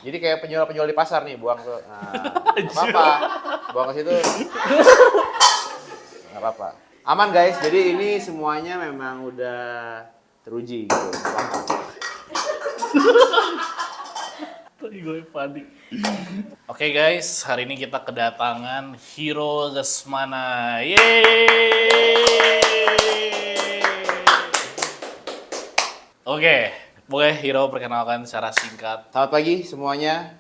Jadi kayak penjual-penjual di pasar nih, buang tuh. Nah, nggak apa-apa. Buang ke situ. Nggak apa-apa. Aman guys, jadi ini semuanya memang udah teruji gitu. Nggak apa-apa. Tadi gue panik. Oke guys, hari ini kita kedatangan Hiro Lesmana. Yeay! Oke, boleh Hiro perkenalkan secara singkat. Selamat pagi semuanya.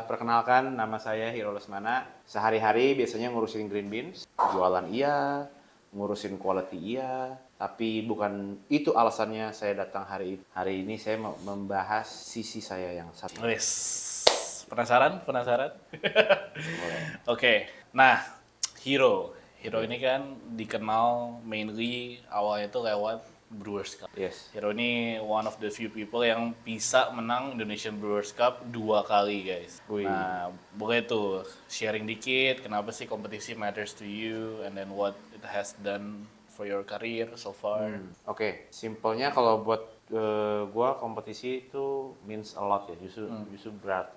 Perkenalkan, nama saya Hiro Lesmana. Sehari-hari biasanya ngurusin green beans, jualan iya, ngurusin quality iya. Tapi bukan itu alasannya saya datang hari ini. Hari ini saya mau membahas sisi saya yang satu. Wes, penasaran? Penasaran? Boleh. Oke, nah Hiro ini kan dikenal mainly awalnya itu lewat Brewers Cup. Yes. Hiro ini one of the few people yang bisa menang Indonesian Brewers Cup 2 kali guys. Wih. Nah, boleh tuh sharing dikit kenapa sih kompetisi matters to you and then what it has done for your career so far. Oke, simpelnya kalau buat gua kompetisi itu means a lot ya, justru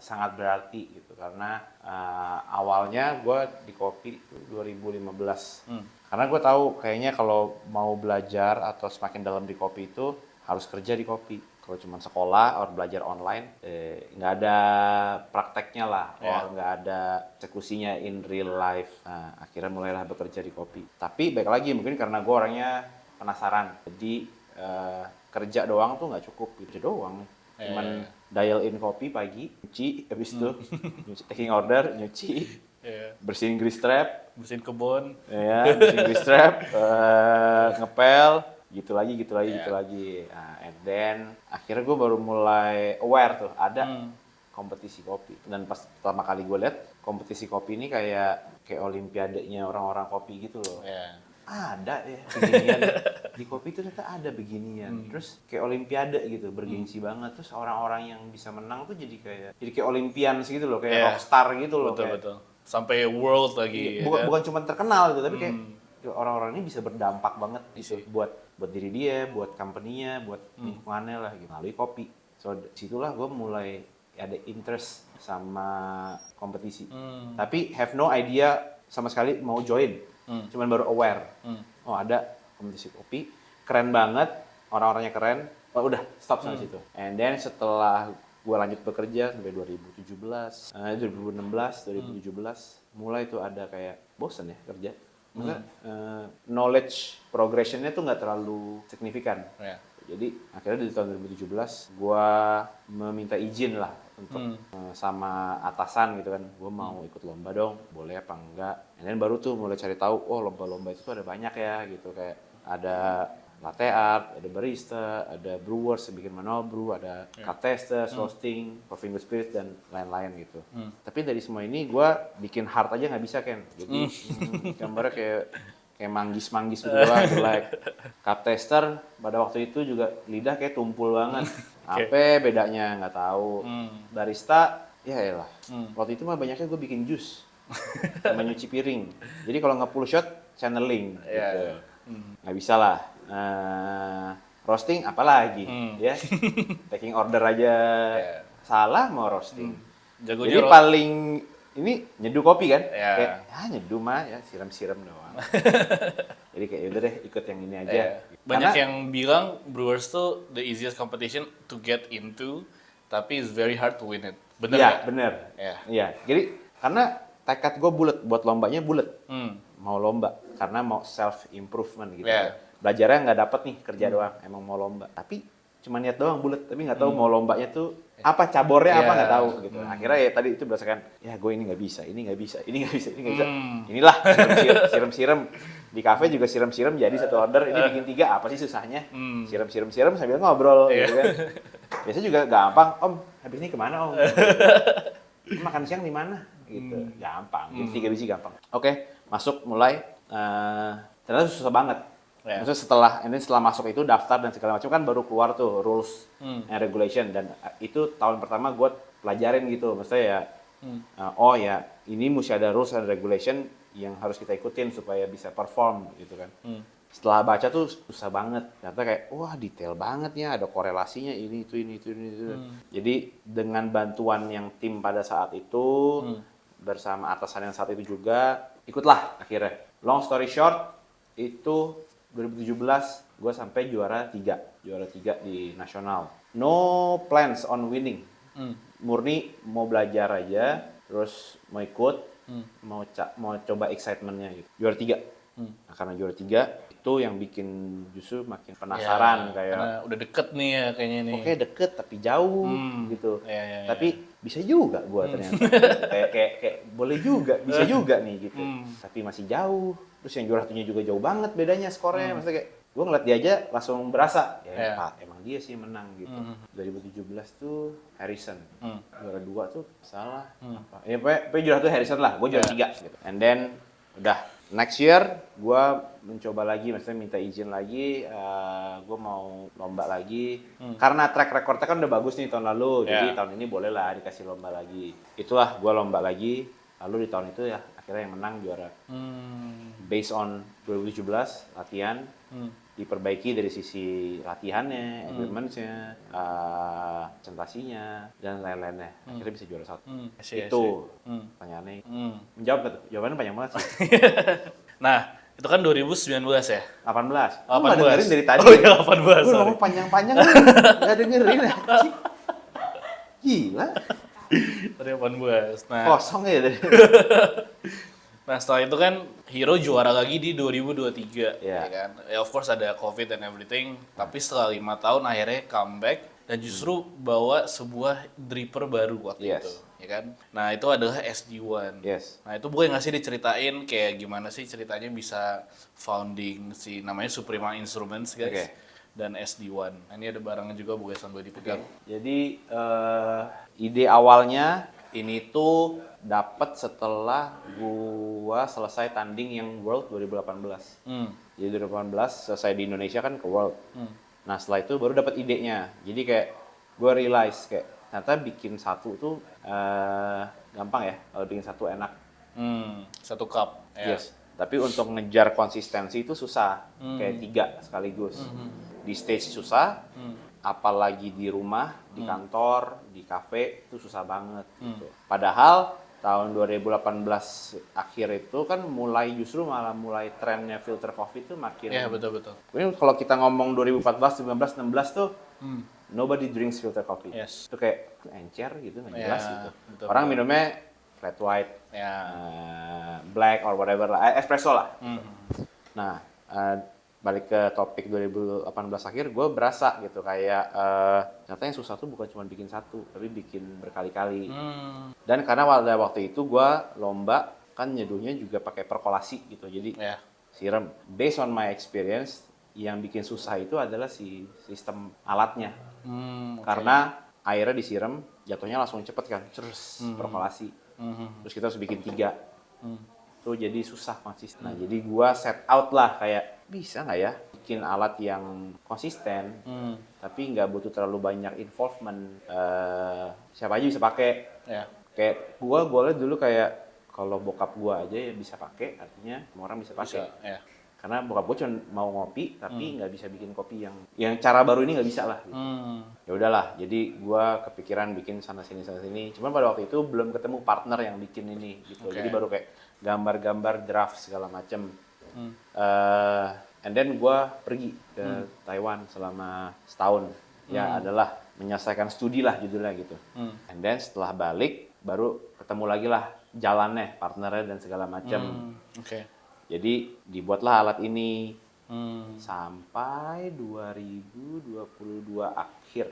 sangat berarti gitu karena awalnya gua di kopi itu 2015. Karena gua tahu kayaknya kalau mau belajar atau semakin dalam di kopi itu harus kerja di kopi. Kalau cuma sekolah atau belajar online, nggak ada prakteknya lah, nggak ada eksekusinya in real life. Nah, akhirnya mulailah bekerja di kopi. Tapi baik lagi mungkin karena gue orangnya penasaran, jadi kerja doang tuh nggak cukup, kerja doang. Cuman dial in kopi pagi, nyuci, habis itu taking order, nyuci, bersihin grease trap, Bersihin kebun. ya, bersihin grease trap, ngepel, gitu lagi. Nah, and then akhirnya gue baru mulai aware tuh ada kompetisi kopi. Dan pas pertama kali gue lihat kompetisi kopi ini kayak olimpiadenya orang-orang kopi gitu loh. Yeah. Ada ya beginian. Di kopi itu ternyata ada beginian. Terus kayak olimpiade gitu, bergengsi banget. Terus orang-orang yang bisa menang tuh jadi kayak Olympians gitu loh, kayak rockstar gitu loh. Betul. Sampai world lagi. Bukan cuma terkenal gitu, tapi kayak orang-orang ini bisa berdampak banget gitu buat diri dia, buat company-nya, buat lingkungannya lah gitu, melalui kopi. So situlah gue mulai ada interest sama kompetisi. Tapi have no idea sama sekali mau join. Cuman baru aware. Oh, ada kompetisi kopi, keren banget, orang-orangnya keren. Oh, udah stop sampai situ. And then setelah gue lanjut bekerja sampai 2017, 2016, 2017, mulai tuh ada kayak bosen ya kerja. Maksudnya knowledge progression-nya tuh nggak terlalu signifikan. Yeah. Jadi akhirnya di tahun 2017 gue meminta izin lah untuk sama atasan gitu kan, gue mau ikut lomba dong, boleh apa enggak. And then baru tuh mulai cari tahu, oh lomba-lomba itu tuh ada banyak ya gitu, kayak ada latte art, ada barista, ada brewers yang bikin manual brew, ada cup testers, roasting, coffee with spirit dan lain-lain gitu. Tapi dari semua ini gue bikin hard aja nggak bisa Ken. Jadi gambarnya kayak manggis-manggis gitu doang, like cup tester pada waktu itu juga lidah kayak tumpul banget. Apa bedanya nggak tahu. Barista ya elah. Waktu itu mah banyaknya gue bikin jus sama nyuci piring. Jadi kalau nggak full shot channeling gitu. Nggak bisa lah. Roasting apalagi ya, taking order aja salah mau roasting. Jagonya Jadi paling ini nyeduh kopi kan, Yeah. kayak nyeduh mah ya siram-siram doang. Jadi kayak udah deh ikut yang ini aja. Banyak Karena yang bilang Brewers tuh the easiest competition to get into, tapi it's very hard to win it. Bener iya nggak? bener, Iya. iya. Jadi karena tekad gue bulat, buat lombanya bulat, mau lomba karena mau self improvement gitu. Yeah. Belajarnya nggak dapet nih kerja doang, emang mau lomba. Tapi cuma niat doang bulat, tapi nggak tahu mau lombanya tuh apa cabornya apa nggak tahu gitu. Akhirnya ya tadi itu berdasarkan ya gue ini nggak bisa, ini nggak bisa. Inilah siram-siram di kafe juga siram-siram jadi satu order, ini bikin 3 apa sih susahnya? Siram sambil ngobrol gitu kan. Biasanya juga gampang, Om habis ini kemana Om? Makan siang di mana? Gitu, gampang. Jadi 3 biji gampang. Oke, masuk mulai. Ternyata susah banget. Maksudnya setelah masuk itu daftar dan segala macam kan baru keluar tuh rules and regulation, dan itu tahun pertama gue pelajarin gitu. Maksudnya ya oh ya ini mesti ada rules and regulation yang harus kita ikutin supaya bisa perform gitu kan. setelah baca tuh susah banget. Ternyata kayak wah detail banget ya, ada korelasinya ini itu. Jadi dengan bantuan yang tim pada saat itu bersama atasan yang saat itu juga ikutlah akhirnya. Long story short itu 2017 gue sampai juara 3 di nasional. No plans on winning. Murni mau belajar aja, terus mau ikut, mau coba excitementnya gitu. Juara 3. Nah, karena juara 3 itu yang bikin justru makin penasaran Ya, kayak karena udah deket nih ya kayaknya nih. oke deket tapi jauh gitu. Ya. Tapi bisa juga gua ternyata. Kayak boleh juga, bisa juga nih gitu. Tapi masih jauh. Terus yang juara satunya juga jauh banget bedanya skornya. Maksudnya kayak gua ngeliat dia aja langsung berasa ya Pak, emang dia sih menang gitu. 2017 tuh Harrison. Juara 2 tuh salah apa. Ya pokoknya juara 1 Harrison lah, gua juara 3 gitu. And then udah next year gue mencoba lagi, maksudnya minta izin lagi, gue mau lomba lagi karena track recordnya kan udah bagus nih tahun lalu, jadi tahun ini bolehlah dikasih lomba lagi. Itulah gue lomba lagi, lalu di tahun itu ya akhirnya yang menang juara. Based on 2017 latihan diperbaiki dari sisi latihannya, equipment-nya, presentasinya dan lain-lainnya. Akhirnya bisa juara 1. Itu pertanyaannya. Menjawab nggak tuh? Jawabannya panjang banget sih. Nah, itu kan 2019 ya? 18. Lu 18. nggak dengerin dari tadi? Oh iya, 18. Gue Sorry. ngomong panjang-panjang lu nggak dengerin ya? Gila. Tadi 18. Nah, Kosong ya dari. nah setelah itu kan Hero juara lagi di 2023, Iya. ya kan? Ya of course ada COVID and everything, tapi setelah 5 tahun akhirnya comeback dan justru bawa sebuah dripper baru waktu Yes. itu, ya kan? Nah itu adalah SD1. Yes. Nah itu boleh nggak sih diceritain kayak gimana sih ceritanya bisa founding si namanya Suprema Instruments guys Oke. dan SD1. Nah, ini ada barangnya juga boleh sambil dipegang. Jadi ide awalnya ini tuh dapat setelah gua selesai tanding yang World 2018. Jadi 2018 selesai di Indonesia kan ke World. Nah setelah itu baru dapat idenya. Jadi kayak gua realize kayak ternyata bikin satu tuh gampang ya. Kalau bikin satu enak. Satu cup. Ya. Yes. Tapi untuk ngejar konsistensi itu susah. Kayak 3 sekaligus. Di stage susah. Apalagi di rumah, di kantor, di kafe itu susah banget. Gitu. Padahal tahun 2018 akhir itu kan justru malah mulai trennya filter coffee itu makin. Iya betul. Ini kalau kita ngomong 2014, 15, 16 tuh nobody drinks filter coffee. Yes. Itu kayak encer gitu nggak jelas Ya, gitu. betul. Orang minumnya flat white, Ya. black or whatever lah, espresso lah. Nah balik ke topik 2018 akhir, gue berasa gitu kayak ternyata yang susah tuh bukan cuma bikin satu, tapi bikin berkali-kali. Dan karena pada waktu itu gue lomba kan nyeduhnya juga pakai perkolasi gitu, jadi siram. Based on my experience, yang bikin susah itu adalah si sistem alatnya. Karena airnya disiram, jatuhnya langsung cepet kan, terus perkolasi. Terus kita harus bikin 3. Tuh jadi susah konsisten. Nah jadi gua set out lah kayak bisa nggak ya bikin alat yang konsisten, tapi nggak butuh terlalu banyak involvement. Siapa aja bisa pakai. Kayak gua lihat dulu kayak kalau bokap gua aja ya bisa pakai, artinya semua orang bisa pakai. Karena bokap gua cuma mau ngopi, tapi nggak bisa bikin kopi yang cara baru ini nggak bisa lah. Gitu. Ya udahlah, jadi gua kepikiran bikin sana sini. Cuman pada waktu itu belum ketemu partner yang bikin ini gitu. Jadi baru kayak gambar-gambar draft segala macem. And then gue pergi ke Taiwan selama setahun. Ya adalah menyelesaikan studi lah judulnya gitu. And then setelah balik baru ketemu lagi lah jalannya, partnernya dan segala macam. Jadi dibuatlah alat ini sampai 2022 akhir.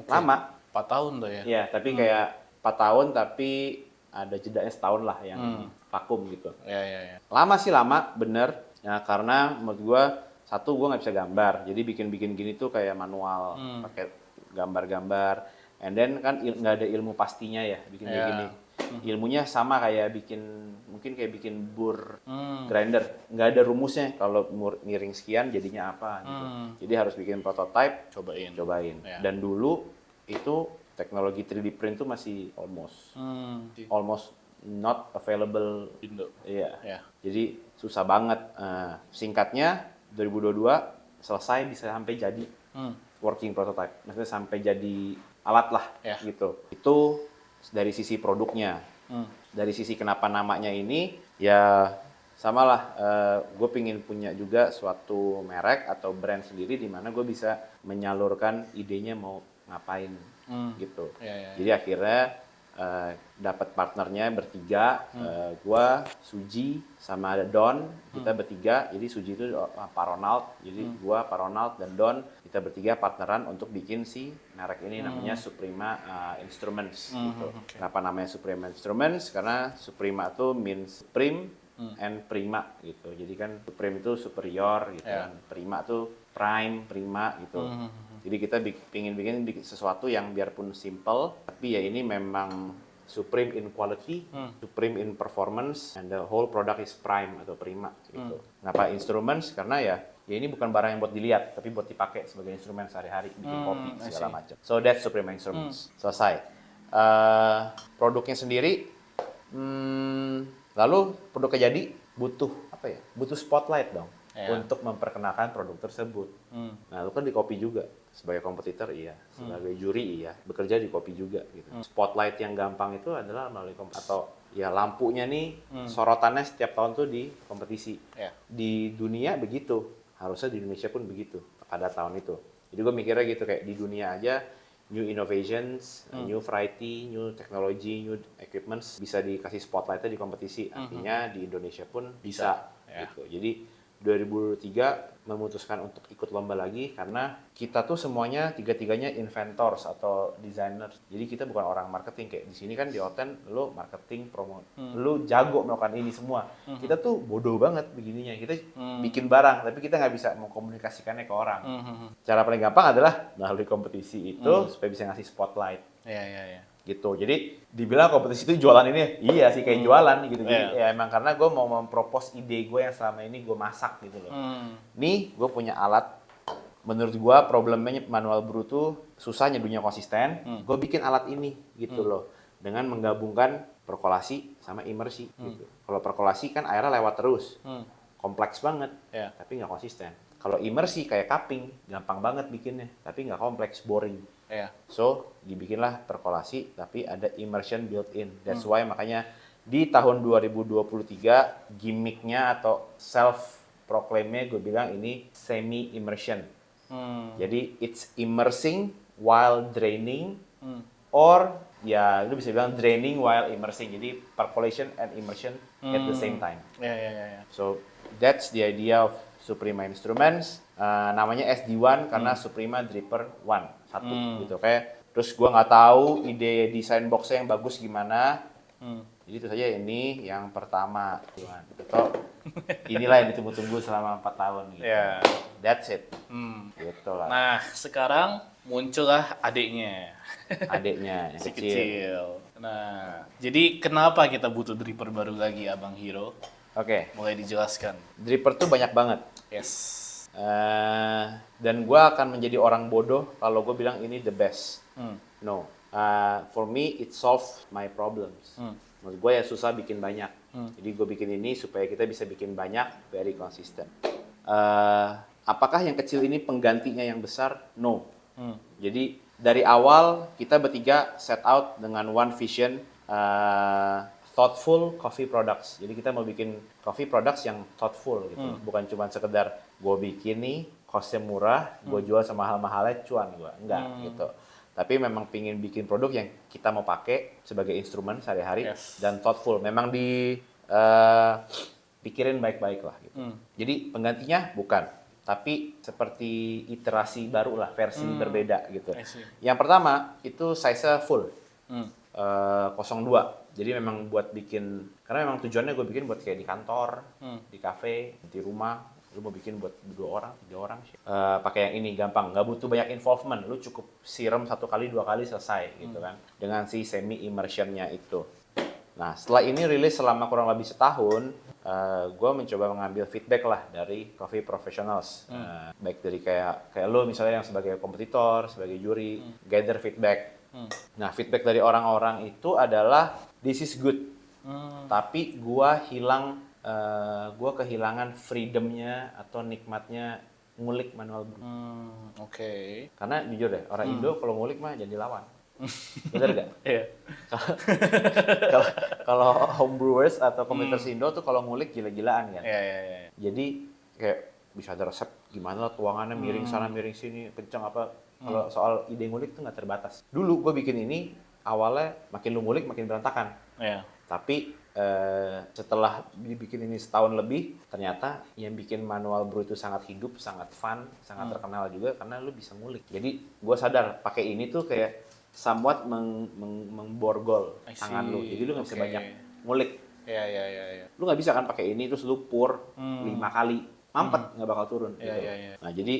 Lama. 4 tahun tuh ya? Iya, tapi kayak 4 tahun tapi ada jedanya setahun lah yang vakum gitu. Iya. Lama sih lama, bener. Ya karena menurut gue, satu gue nggak bisa gambar. Jadi bikin gini tuh kayak manual, pakai gambar-gambar. And then kan nggak ada ilmu pastinya ya bikin kayak gini. Ilmunya sama kayak mungkin kayak bikin bur grinder. Nggak ada rumusnya. Kalau miring sekian jadinya apa gitu. Jadi harus bikin prototype, cobain. Dan dulu itu teknologi 3D print tuh masih almost not available Indo. Iya. Jadi susah banget. Singkatnya 2022 selesai bisa sampai jadi working prototype. Maksudnya sampai jadi alat lah gitu. Itu dari sisi produknya. Dari sisi kenapa namanya ini, ya samalah, gue pingin punya juga suatu merek atau brand sendiri di mana gue bisa menyalurkan idenya mau ngapain gitu. Jadi akhirnya dapat partnernya bertiga, gue, Suji, sama ada Don, kita bertiga. Jadi Suji itu Pak Ronald, jadi gue, Pak Ronald, dan Don, kita bertiga partneran untuk bikin si merek ini namanya Suprema Instruments gitu. Kenapa namanya Suprema Instruments? Karena Suprema itu means supreme and prima gitu. Jadi kan supreme itu superior gitu kan. Prima itu prime, prima gitu. Jadi kita pingin bikin sesuatu yang biarpun simple, tapi ya ini memang supreme in quality, supreme in performance, and the whole product is prime atau prima gitu. Kenapa instruments? Karena ya ini bukan barang yang buat dilihat, tapi buat dipakai sebagai instrumen sehari-hari, bikin kopi segala macam. So that's Suprema Instruments. Selesai. Produknya sendiri, lalu produknya jadi butuh apa ya? Butuh spotlight dong untuk memperkenalkan produk tersebut. Nah, lu kan di kopi juga. Sebagai kompetitor iya, sebagai juri iya, bekerja di kopi juga gitu. Spotlight yang gampang itu adalah melalui atau ya lampunya nih sorotannya setiap tahun tuh di kompetisi. Di dunia begitu, harusnya di Indonesia pun begitu pada tahun itu. Jadi gue mikirnya gitu, kayak di dunia aja new innovations, new variety, new technology, new equipments bisa dikasih spotlightnya di kompetisi. Artinya di Indonesia pun bisa gitu. Jadi 2003 memutuskan untuk ikut lomba lagi karena kita tuh semuanya tiga-tiganya inventors atau designers. Jadi kita bukan orang marketing, kayak di sini kan di Oten lo marketing, promo, lo jago melakukan ini semua. Kita tuh bodoh banget begininya. Kita bikin barang tapi kita nggak bisa mengkomunikasikannya ke orang. Cara paling gampang adalah melalui kompetisi itu supaya bisa ngasih spotlight. Gitu. Jadi dibilang kompetisi itu jualan ini, iya sih kayak jualan gitu. Jadi ya emang karena gue mau mempropos ide gue yang selama ini gue masak gitu loh. Nih gue punya alat, menurut gue problemnya manual brew tuh susah nyeduhnya konsisten. Gue bikin alat ini gitu loh, dengan menggabungkan perkolasi sama imersi gitu. Kalau perkolasi kan airnya lewat terus, kompleks banget, tapi nggak konsisten. Kalau imersi kayak cupping, gampang banget bikinnya, tapi nggak kompleks, boring. So, dibikinlah perkolasi, tapi ada immersion built-in. That's why makanya di tahun 2023, gimmicknya atau self-proclaimnya gue bilang ini semi-immersion. Jadi, it's immersing while draining, or ya lu bisa bilang draining while immersing. Jadi, percolation and immersion at the same time. So, that's the idea of Suprema Instruments. Namanya SD1 karena Suprema Dripper 1. Satu gitu kayak. Terus gue nggak tahu ide desain boxnya yang bagus gimana. Jadi itu saja ini yang pertama. Atau inilah yang ditunggu-tunggu selama 4 tahun gitu. That's it. Gitu lah. Nah, sekarang muncullah adiknya. Adiknya yang Si kecil. kecil. Nah, jadi kenapa kita butuh dripper baru lagi, Abang Hiro? Oke. Mulai dijelaskan. Dripper tuh banyak banget. Yes. Dan gue akan menjadi orang bodoh kalau gue bilang ini the best. No. For me, it solves my problems. Menurut gue ya susah bikin banyak. Jadi gue bikin ini supaya kita bisa bikin banyak, very consistent. Apakah yang kecil ini penggantinya yang besar? No. Jadi dari awal kita bertiga set out dengan one vision, thoughtful coffee products. Jadi kita mau bikin coffee products yang thoughtful gitu. Bukan cuma sekedar gue bikin nih, costnya murah, gue jual sama mahal-mahalnya cuan gue. Enggak gitu. Tapi memang pingin bikin produk yang kita mau pakai sebagai instrumen sehari-hari dan thoughtful. Memang pikirin baik-baik lah gitu. Jadi penggantinya bukan. Tapi seperti iterasi baru lah, versi berbeda gitu. Yang pertama itu size-nya full. 02. Jadi memang buat bikin, karena memang tujuannya gue bikin buat kayak di kantor, di kafe, di rumah. Lu mau bikin buat 2 orang, 3 orang. Pakai yang ini gampang, nggak butuh banyak involvement. Lu cukup siram 1 kali, 2 kali selesai gitu kan. Dengan si semi immersionnya itu. Nah setelah ini rilis selama kurang lebih setahun, gue mencoba mengambil feedback lah dari coffee professionals. Baik dari kayak lu misalnya yang sebagai kompetitor, sebagai juri, gather feedback. Nah feedback dari orang-orang itu adalah this is good. Tapi gue hilang gue kehilangan freedomnya atau nikmatnya ngulik manual brew. Oke. Karena jujur deh, orang Indo kalau ngulik mah jadi lawan. Bener gak? Iya. Kalau homebrewers atau komunitas Indo tuh kalau ngulik gila-gilaan kan. Iya. Jadi kayak bisa ada resep gimana lah tuangannya miring sana miring sini kencang apa. Kalau soal ide ngulik tuh nggak terbatas. Dulu gue bikin ini awalnya makin lu ngulik makin berantakan. Iya. Tapi setelah dibikin ini setahun lebih, ternyata yang bikin manual brew itu sangat hidup, sangat fun, sangat terkenal juga karena lu bisa ngulik. Jadi gue sadar pakai ini tuh kayak somewhat memborgol I tangan lu. see. Jadi lu nggak bisa Oke. banyak ngulik. Iya. Lu nggak bisa kan pakai ini terus lu pour 5 kali, mampet nggak bakal turun. Iya, gitu. iya. Nah jadi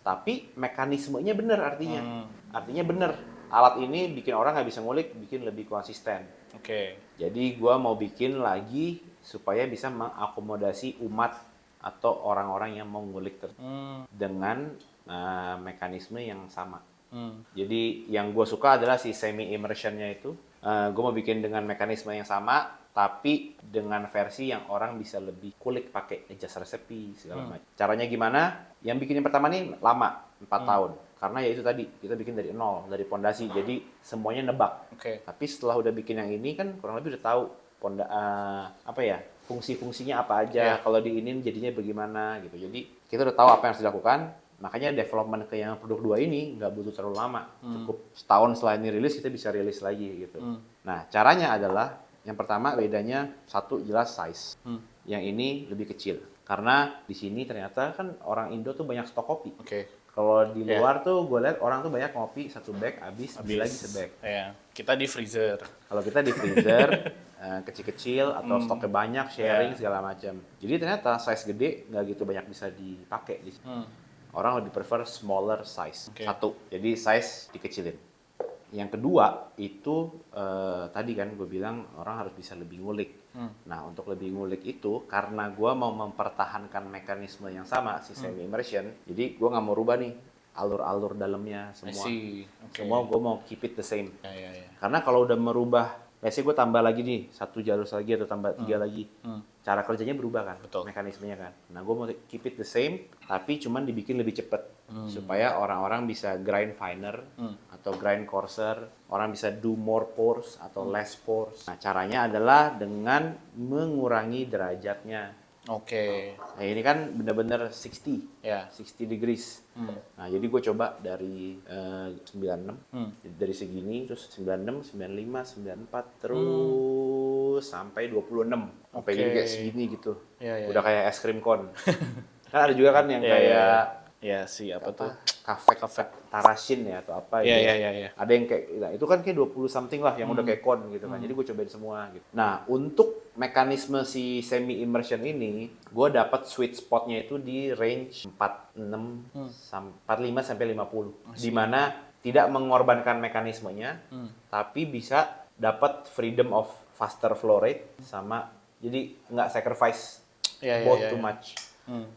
tapi mekanismenya bener artinya. Artinya bener. Alat ini bikin orang nggak bisa ngulik, bikin lebih konsisten. Oke. Jadi gua mau bikin lagi supaya bisa mengakomodasi umat atau orang-orang yang mau ngulik dengan mekanisme yang sama. Jadi yang gue suka adalah si semi immersionnya itu. Gue mau bikin dengan mekanisme yang sama, tapi dengan versi yang orang bisa lebih kulik pakai adjust resepi segala macam. Caranya gimana? Yang bikin yang pertama nih lama, 4 tahun. Karena ya itu tadi, kita bikin dari nol, dari pondasi. Jadi semuanya nebak. Oke. Tapi setelah udah bikin yang ini kan kurang lebih udah tahu fungsi-fungsinya apa aja. Kalau diinin jadinya bagaimana gitu. Jadi kita udah tahu apa yang harus dilakukan. Makanya development ke yang produk 2 ini nggak butuh terlalu lama. Cukup setahun setelah ini rilis kita bisa rilis lagi gitu. Nah caranya adalah yang pertama bedanya satu jelas size. Yang ini lebih kecil. Karena di sini ternyata kan orang Indo tuh banyak stok kopi. Oke. Kalau di luar tuh gue lihat orang tuh banyak ngopi 1 bag habis beli lagi sebag. Iya. Kita di freezer. Kalau kita di freezer kecil-kecil atau stoknya banyak sharing segala macam. Jadi ternyata size gede nggak gitu banyak bisa dipakai di sini. Orang lebih prefer smaller size. Satu, jadi size dikecilin. Yang kedua itu tadi kan gue bilang orang harus bisa lebih ngulik. Nah untuk lebih ngulik itu karena gue mau mempertahankan mekanisme yang sama si semi immersion, jadi gue nggak mau rubah nih alur-alur dalamnya semua. Semua gue mau keep it the same. Iya. Karena kalau udah merubah, biasanya gue tambah lagi nih 1 jalur lagi atau tambah 3 lagi. Cara kerjanya berubah kan, mekanismenya kan. Nah gue mau keep it the same, tapi cuman dibikin lebih cepet supaya orang-orang bisa grind finer atau grind coarser, orang bisa do more pours atau less pours. Nah caranya adalah dengan mengurangi derajatnya. Oke. Nah ini kan bener-bener 60, Ya. 60 degrees. Nah jadi gue coba dari 96, dari segini, terus 96, 95, 94, terus sampai 26. Sampai jadi kayak segini gitu. Iya. Udah kayak es krim cone. Kan ada juga kan yang kayak Ya sih apa tuh? kafe tarasin ya atau apa gitu. Iya. Ada yang kayak, nah, itu kan kayak 20 something lah yang udah kayak cone gitu kan. Jadi gue cobain semua gitu. Nah untuk mekanisme si semi immersion ini, gue dapat sweet spotnya itu di range 45 sampai 50. Di mana tidak mengorbankan mekanismenya, tapi bisa dapat freedom of faster flow rate sama jadi nggak sacrifice both too much.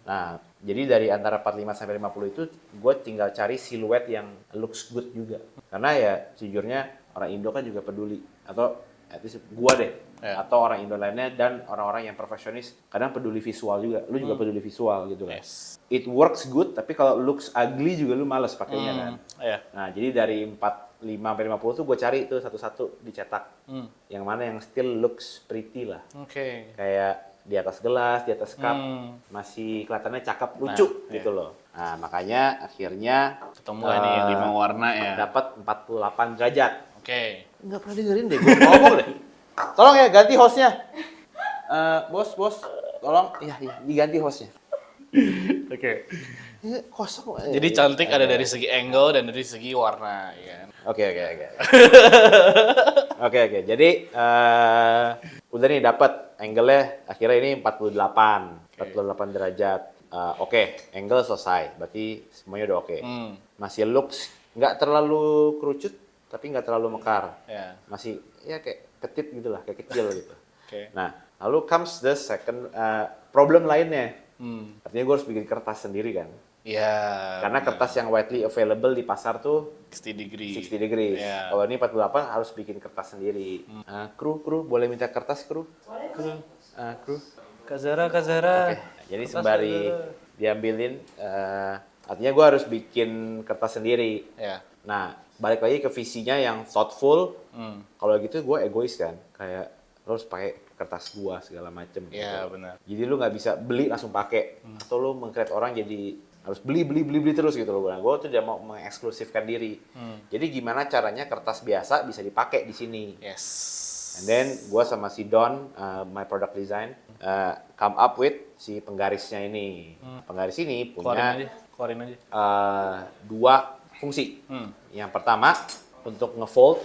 Nah, jadi dari antara 45 sampai 50 itu gue tinggal cari siluet yang looks good juga. Karena ya sejujurnya orang Indo kan juga peduli atau at least gue deh atau orang Indo lainnya dan orang-orang yang profesionis kadang peduli visual juga. Lu juga peduli visual gitu kan. It works good tapi kalau looks ugly juga lu males pakainya kan. Nah, jadi dari 45 sampai 50 tuh gue cari tuh satu-satu dicetak. Yang mana yang still looks pretty lah. Kayak di atas gelas, di atas cup, masih kelihatannya cakep, lucu gitu loh. Nah, makanya akhirnya ketemu nih 5 warna ya. Dapat 48 derajat. Oke. Nggak pernah dengerin deh, gue ngomong deh. Tolong ya ganti hostnya. Bos, tolong, iya, diganti hostnya. Oke. Kosong. Jadi cantik ada dari segi angle dan dari segi warna, ya kan? Oke. Oke. Jadi udah nih dapat angle-nya akhirnya ini 48 derajat. Oke, angle selesai. Berarti semuanya udah oke. Masih looks nggak terlalu kerucut tapi nggak terlalu mekar. Masih ya kayak ketit gitu lah, kayak kecil gitu. Nah, lalu comes the second problem lainnya. Artinya gue harus bikin kertas sendiri kan. Iya. Karena kertas yang widely available di pasar tuh 60 degree. 60 degrees. Kalau ini 48 harus bikin kertas sendiri. Kru, boleh minta kertas kru? kru. Kak Zara. Oke, jadi sembari diambilin, artinya gue harus bikin kertas sendiri. Ya. Nah, balik lagi ke visinya yang thoughtful. Kalau gitu gue egois kan, kayak lo harus pakai kertas gua segala macem. Iya, gitu. benar. Jadi lu nggak bisa beli langsung pakai, atau lu meng-create orang jadi harus beli terus gitu loh. Nah, gue tuh tidak mau mengeksklusifkan diri. Jadi gimana caranya kertas biasa bisa dipakai di sini? Yes. And then gue sama si Don, my product design, come up with si penggarisnya ini. Penggaris ini punya Keluarin aja. dua fungsi. Yang pertama untuk ngefold.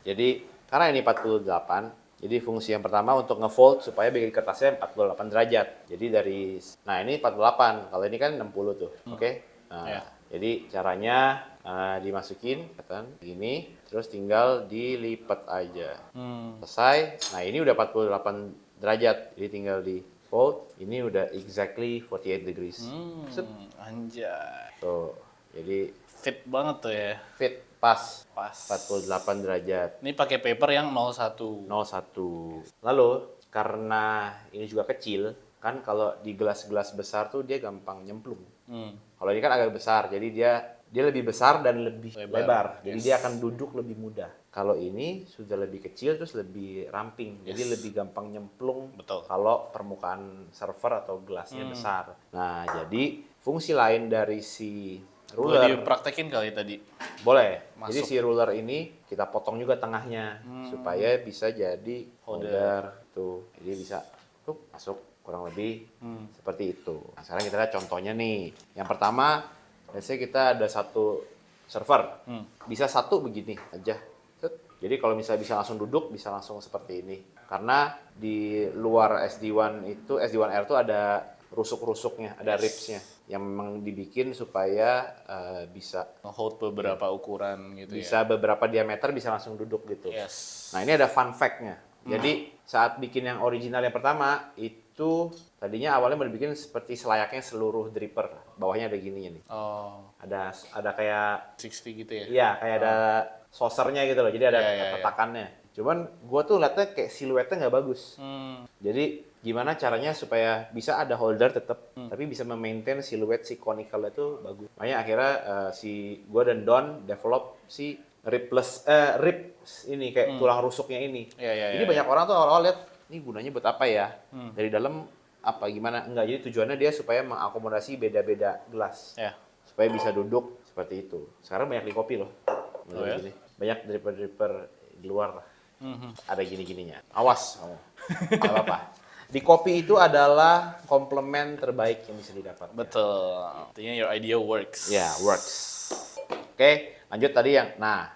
Jadi karena ini 48, jadi fungsi yang pertama untuk ngefold supaya bikin kertasnya 48 derajat. Jadi nah ini 48, kalau ini kan 60 tuh, oke? Nah, jadi caranya dimasukin, gini, terus tinggal dilipat aja. Selesai. Nah ini udah 48 derajat, jadi tinggal di fold. Ini udah exactly 48 degrees. Anjay. Tuh, jadi Fit banget tuh ya. fit, pas. Pas. 48 derajat. Ini pakai paper yang 01. 01. Lalu, karena ini juga kecil, kan kalau di gelas-gelas besar tuh dia gampang nyemplung. Kalau ini kan agak besar, jadi dia lebih besar dan lebih lebar. Jadi dia akan duduk lebih mudah. Kalau ini sudah lebih kecil terus lebih ramping, jadi lebih gampang nyemplung. Betul. Kalau permukaan server atau gelasnya besar. Nah, jadi fungsi lain dari si ruler. Boleh dipraktekin kali tadi. Boleh. Jadi si ruler ini kita potong juga tengahnya supaya bisa jadi holder tuh. Jadi bisa tuh masuk kurang lebih seperti itu. Nah, sekarang kita lihat contohnya nih. Yang pertama, let's say kita ada satu server. Bisa satu begini aja. Jadi kalau misalnya bisa langsung duduk, bisa langsung seperti ini. Karena di luar SD1 itu, SD1R itu ada rusuk-rusuknya, ada ribsnya yang memang dibikin supaya bisa Hold beberapa ukuran gitu bisa beberapa diameter bisa langsung duduk gitu. Yes. Nah ini ada fun fact-nya. Jadi saat bikin yang original yang pertama itu tadinya awalnya mau dibikin seperti selayaknya seluruh dripper. Bawahnya ada gininya nih. Oh, Ada kayak 60 gitu ya? iya kayak ada saucernya gitu loh. Jadi ada Iya. petakannya. Cuman gua tuh liatnya kayak siluetnya nggak bagus. Jadi gimana caranya supaya bisa ada holder tetap, tapi bisa memaintain siluet si conical itu bagus. Makanya akhirnya si gua dan Don develop si ribless ini kayak tulang rusuknya ini. Iya. Jadi banyak orang tuh awal-awal lihat ini gunanya buat apa ya? Dari dalam apa gimana? Enggak, jadi tujuannya dia supaya mengakomodasi beda-beda gelas. Ya. Supaya bisa duduk seperti itu. Sekarang banyak di kopi loh. Oh ya? Gini. Banyak dripper-dripper di luar. Ada gini-gininya. Awas kamu. Nggak apa-apa. Di kopi itu adalah komplement terbaik yang bisa didapat. Betul. Artinya your idea works. Ya, works. Oke, lanjut tadi yang, nah,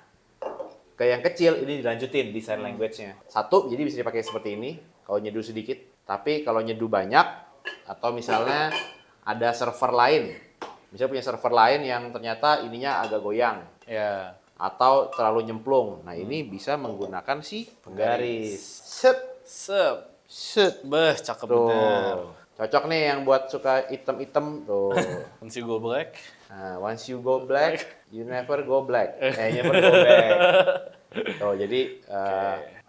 ke yang kecil ini dilanjutin design language-nya. Satu, jadi bisa dipakai seperti ini, kalau nyeduh sedikit. Tapi kalau nyeduh banyak, atau misalnya ada server lain, misalnya punya server lain yang ternyata ininya agak goyang, Ya. atau terlalu nyemplung. Nah, ini bisa menggunakan si penggaris. Set. Beh, cakep bener. Tuh. Cocok nih yang buat suka item-item tuh. Once you go black. Nah, once you go black, you never go black. Never go back. Tuh, jadi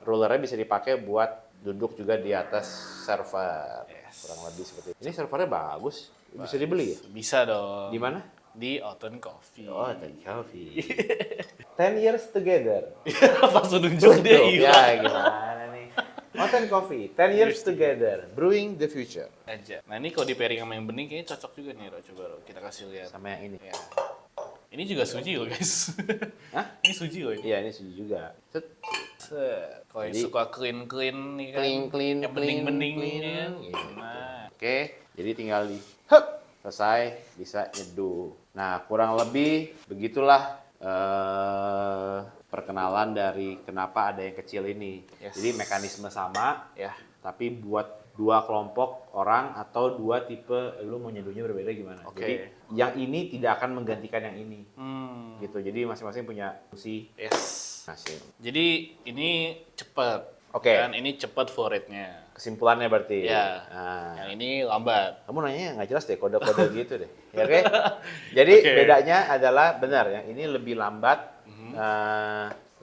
rulernya bisa dipakai buat duduk juga di atas server. Kurang lebih seperti itu. Ini servernya bagus. Bisa dibeli ya? Bisa dong. Di mana? Di Autumn Coffee. Oh, thank you. 10 years together. Pas nunjuk dia Tuh, hilang. ya gimana nih? Mountain Coffee, 10 years together, brewing the future. Aja. Nah ini kalau di pairing sama yang bening kayaknya cocok juga nih, Ro. Coba Ro, kita kasih lihat. Sama yang ini. Ya. Ini juga suji loh guys. Hah? Ini suji loh ini. Iya, ini suji juga. Set. Kalau yang Jadi, suka clean nih kan. Clean, yang bening-bening clean, nih kan. gitu. Nah. Oke, jadi tinggal di selesai, bisa nyeduh. Nah, kurang lebih begitulah perkenalan dari kenapa ada yang kecil ini. Yes. Jadi mekanisme sama, Ya. tapi buat dua kelompok orang atau dua tipe, lu mau nyeduhnya berbeda gimana. Oke. Jadi yang ini tidak akan menggantikan yang ini. Gitu. Jadi masing-masing punya fungsi Yes. masing. Jadi ini cepat. Oke. Dan ini cepat flow rate-nya. Kesimpulannya berarti. Ya. Nah. Yang ini lambat. Kamu nanya nggak jelas deh, kode-kode gitu deh. Ya, oke? Jadi bedanya adalah benar, yang ini lebih lambat,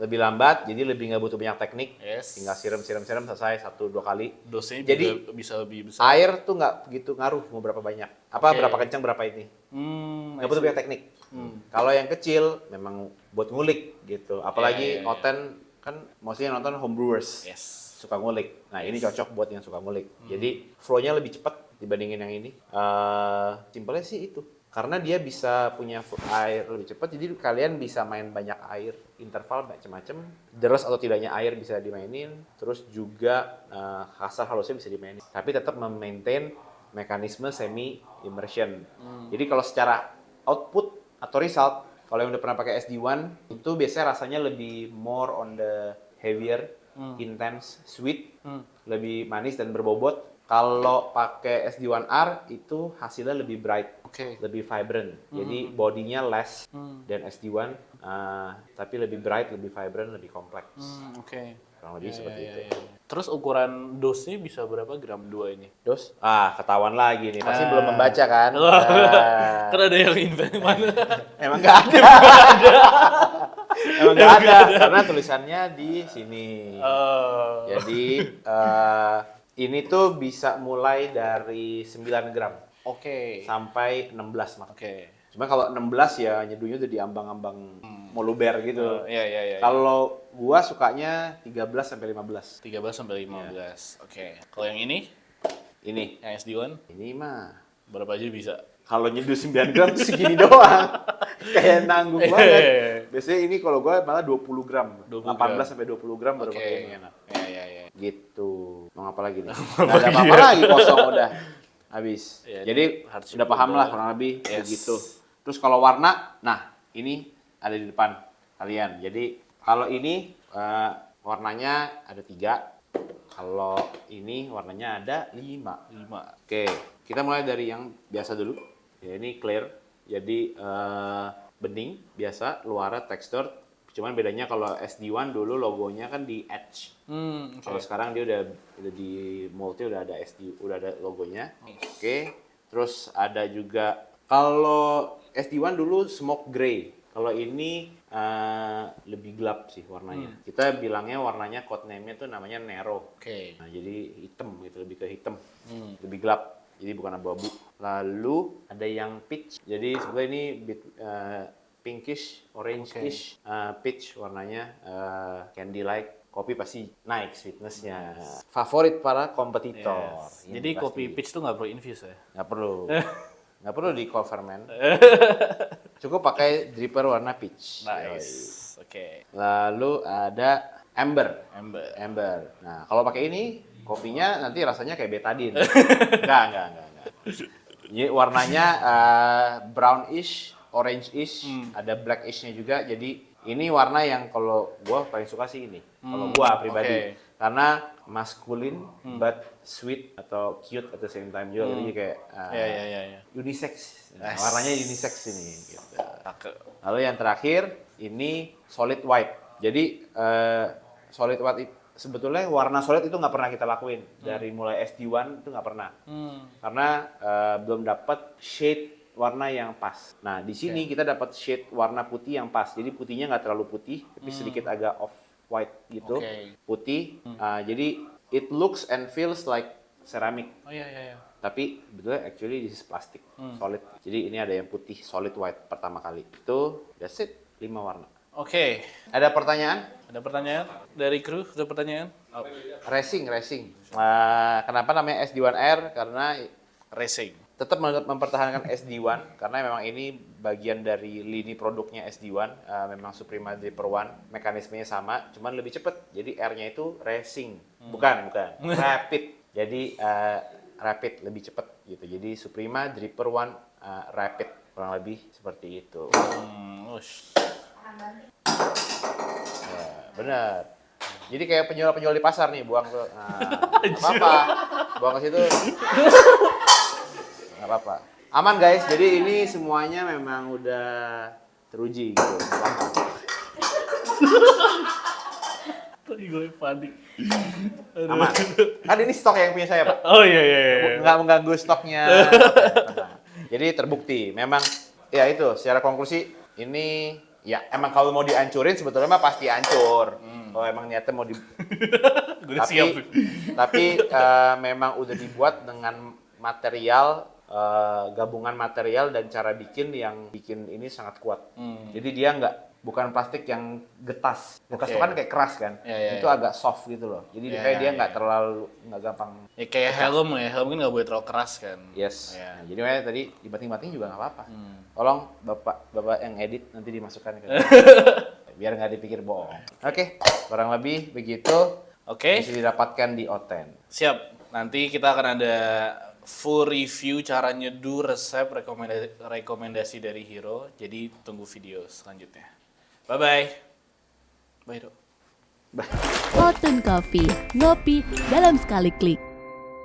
lebih lambat, jadi lebih nggak butuh banyak teknik. Yes. Tinggal siram selesai 1-2 kali. Dosanya Jadi, juga bisa lebih besar. Air tuh nggak begitu ngaruh mau berapa banyak. Berapa kencang berapa ini. Nggak butuh banyak teknik. Kalau yang kecil memang buat ngulik gitu. Apalagi Oten kan mostly nonton homebrewers. Yes. Suka ngulik. Nah, ini cocok buat yang suka ngulik. Jadi flow-nya lebih cepat dibandingin yang ini. Simpelnya sih itu. Karena dia bisa punya air lebih cepat, jadi kalian bisa main banyak air, interval macam-macam. Deras atau tidaknya air bisa dimainin, terus juga kasar halusnya bisa dimainin. Tapi tetap memaintain mekanisme semi immersion. Jadi kalau secara output atau result, kalau yang udah pernah pakai SD1 itu biasanya rasanya lebih more on the heavier, intense, sweet, lebih manis dan berbobot. Kalau pakai SD1R itu hasilnya lebih bright, lebih vibrant. Jadi bodinya less dan SD1, tapi lebih bright, lebih vibrant, lebih kompleks. Kurang lebih seperti itu. Terus ukuran dosnya bisa berapa gram 2 ini? Dos? Ketahuan lagi nih. Pasti belum membaca kan? Kan ada yang invent mana? Emang nggak ada. Emang nggak ada, karena tulisannya di sini. Jadi ini tuh bisa mulai dari 9 gram sampai 16 mak. Cuma kalau 16 ya nyeduhnya udah di ambang-ambang mau luber gitu. Kalau gua sukanya 13 sampai 15. 13 sampai 15. Kalau yang ini? Ini. Yang SD1? Ini mah berapa aja bisa? kalau nyeduh 9 gram tuh segini doang. Kayak nanggung banget. Biasanya ini kalau gua malah 20 gram. 18 sampai 20 gram baru pakai ini enak. Gitu. Mau apa lagi nih? Nggak ada apa-apa lagi, kosong udah. Habis. Jadi sudah paham lah kurang lebih begitu. Terus kalau warna, nah ini ada di depan kalian. Jadi kalau ini warnanya ada 3. Kalau ini warnanya ada 5. Oke, kita mulai dari yang biasa dulu. Ya, ini clear. Jadi bening biasa, luarnya textured. Cuman bedanya kalau SD1 dulu logonya kan di edge. Kalau sekarang dia udah di moldnya udah ada udah ada logonya. Terus ada juga kalau SD1 dulu smoke gray. Kalau ini lebih gelap sih warnanya. Kita bilangnya warnanya code name-nya tuh namanya Nero. Nah, jadi hitam gitu, lebih ke hitam. Lebih gelap. Jadi bukan abu-abu. Lalu ada yang peach. Jadi sebenarnya ini pinkish, orange-ish, peach warnanya, candy like. Kopi pasti naik sweetness-nya. Favorit para kompetitor. Jadi kopi peach tuh nggak perlu infuse ya? Nggak perlu. Nggak perlu di ferment. Cukup pakai dripper warna peach. Nice. Lalu ada amber. Nah, kalau pakai ini kopinya nanti rasanya kayak betadine. Enggak. Ini warnanya brownish, orange-ish, ada blackish-nya juga. Jadi ini warna yang kalau gua paling suka sih ini. Kalau gua pribadi. Karena masculine but sweet atau cute at the same time juga. Jadi kayak unisex. Nah, warnanya unisex ini gitu. Lalu yang terakhir ini solid white. Jadi solid white sebetulnya warna solid itu nggak pernah kita lakuin dari mulai SD1 itu nggak pernah. Karena belum dapat shade warna yang pas. Nah, di sini kita dapat shade warna putih yang pas. Jadi putihnya nggak terlalu putih, tapi sedikit agak off white gitu, putih. Jadi it looks and feels like ceramic. Tapi betulnya actually this is plastic, solid. Jadi ini ada yang putih solid white pertama kali. Itu that's it, 5 warna. Ada pertanyaan? Ada pertanyaan dari kru? Ada pertanyaan? Racing. Kenapa namanya SD1R? Karena Racing. tetap mempertahankan SD1 karena memang ini bagian dari lini produknya SD1, memang Suprema Dripper One, mekanismenya sama, cuman lebih cepat. Jadi R-nya itu racing, bukan rapid. Jadi rapid lebih cepat gitu. Jadi Suprema Dripper One rapid, kurang lebih seperti itu. Bener. Jadi kayak penjual di pasar nih, buang ke apa-apa, buang ke situ. Nggak apa-apa. Aman guys, jadi ini semuanya memang udah teruji gitu. Tadi gue panik. Aman. Kan ini stok yang punya saya, Pak. Iya. Nggak mengganggu stoknya. Jadi terbukti. Memang ya itu secara konklusi ini Ya emang kalau mau dihancurin sebetulnya mah pasti hancur. Kalau emang niatnya mau di Gue udah siap. tapi memang udah dibuat dengan material gabungan material dan cara bikin yang bikin ini sangat kuat. Jadi dia bukan plastik yang getas. Getas itu kan kayak keras kan. Ya, Itu agak soft gitu loh. Jadi kayak dia nggak terlalu nggak gampang. Ya kayak helm ya, helm kan nggak boleh terlalu keras kan. Yes. Ya. Nah, jadi makanya tadi dibanting-banting juga nggak apa-apa. Tolong bapak yang edit nanti dimasukkan ke biar nggak dipikir bohong. Oke, kurang lebih begitu. Oke. Bisa didapatkan di Oten. Siap. Nanti kita akan ada full review cara nyeduh, resep, rekomendasi dari Hero. Jadi tunggu video selanjutnya. Bye-bye. Bye, Dok. Oten Coffee, ngopi dalam sekali klik.